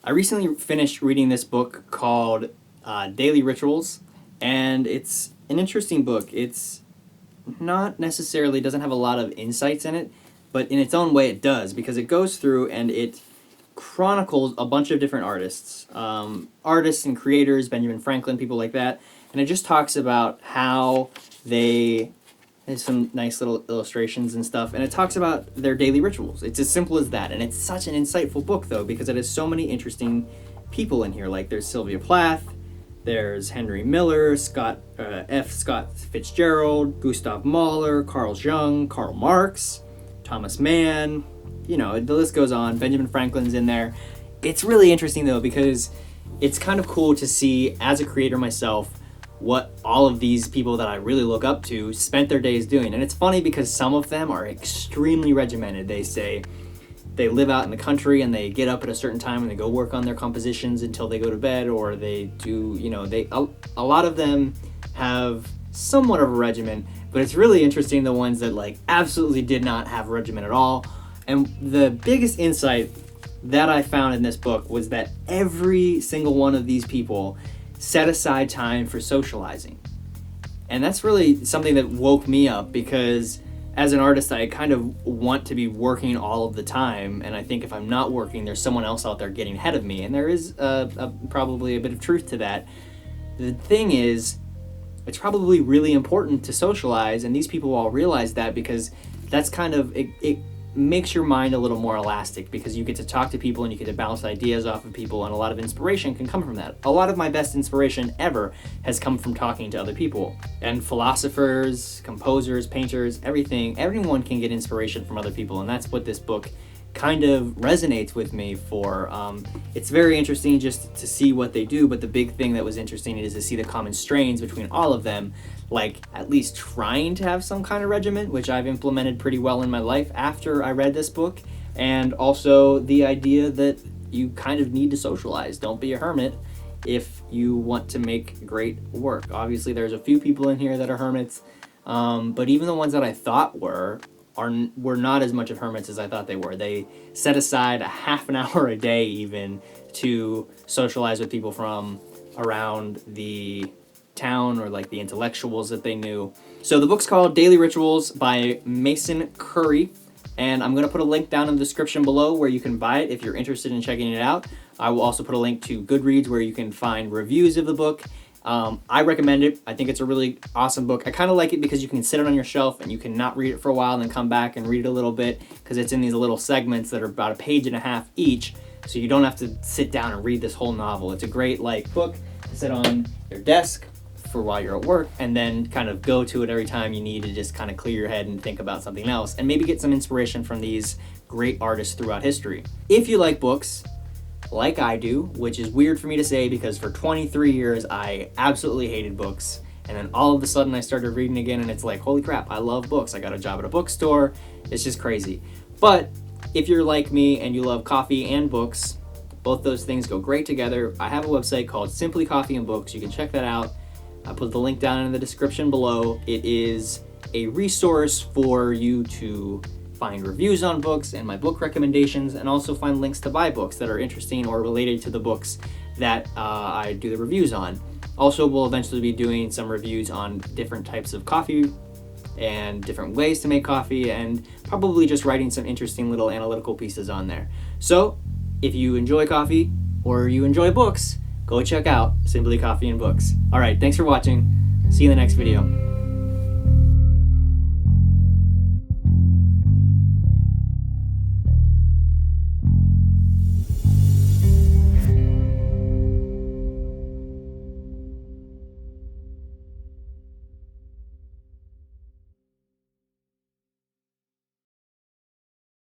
I recently finished reading this book called Daily Rituals, and it's an interesting book. It's not necessarily, doesn't have a lot of insights in it, but in its own way it does, because it goes through and it chronicles a bunch of different artists, artists and creators, Benjamin Franklin, people like that, and it just talks about how there's some nice little illustrations and stuff, and it talks about their daily rituals. It's as simple as that, and it's such an insightful book, though, because it has so many interesting people in here. Like, there's Sylvia Plath, there's Henry Miller, Scott Fitzgerald, Gustav Mahler, Carl Jung, Karl Marx, Thomas Mann, the list goes on. Benjamin Franklin's in there. It's really interesting, though, because it's kind of cool to see, as a creator myself, what all of these people that I really look up to spent their days doing. And it's funny because some of them are extremely regimented. They say they live out in the country and they get up at a certain time and they go work on their compositions until they go to bed, or they do, a lot of them have somewhat of a regimen, but it's really interesting the ones that absolutely did not have a regimen at all. And the biggest insight that I found in this book was that every single one of these people set aside time for socializing. And that's really something that woke me up, because as an artist, I kind of want to be working all of the time, and I think if I'm not working, there's someone else out there getting ahead of me, and there is probably a bit of truth to that. The thing is, it's probably really important to socialize, and these people all realize that, because that's kind of, it makes your mind a little more elastic, because you get to talk to people and you get to bounce ideas off of people, and a lot of inspiration can come from that. A lot of my best inspiration ever has come from talking to other people. And philosophers, composers, painters, everyone can get inspiration from other people, and that's what this book kind of resonates with me for. It's very interesting just to see what they do, but the big thing that was interesting is to see the common strains between all of them, like at least trying to have some kind of regimen, which I've implemented pretty well in my life after I read this book, and also the idea that you kind of need to socialize. Don't be a hermit if you want to make great work. Obviously, there's a few people in here that are hermits, but even the ones that I thought were not as much of hermits as I thought they were. They set aside a half an hour a day even to socialize with people from around the town, or the intellectuals that they knew. So the book's called Daily Rituals by Mason Currey, and I'm going to put a link down in the description below where you can buy it if you're interested in checking it out. I will also put a link to Goodreads where you can find reviews of the book. I recommend it. I think it's a really awesome book. I kind of like it because you can sit it on your shelf and you can not read it for a while and then come back and read it a little bit, because it's in these little segments that are about a page and a half each, so you don't have to sit down and read this whole novel. It's a great book to sit on your desk for while you're at work, and then kind of go to it every time you need to just kind of clear your head and think about something else, and maybe get some inspiration from these great artists throughout history. If you like books, like I do, which is weird for me to say because for 23 years I absolutely hated books, and then all of a sudden I started reading again, and it's like, holy crap, I love books. I got a job at a bookstore. It's just crazy. But if you're like me and you love coffee and books, both those things go great together. I have a website called Simply Coffee and Books. You can check that out. I put the link down in the description below. It is a resource for you to find reviews on books and my book recommendations, and also find links to buy books that are interesting or related to the books that I do the reviews on. Also, we'll eventually be doing some reviews on different types of coffee and different ways to make coffee, and probably just writing some interesting little analytical pieces on there. So if you enjoy coffee or you enjoy books, go check out Simply Coffee and Books. All right, thanks for watching. See you in the next video.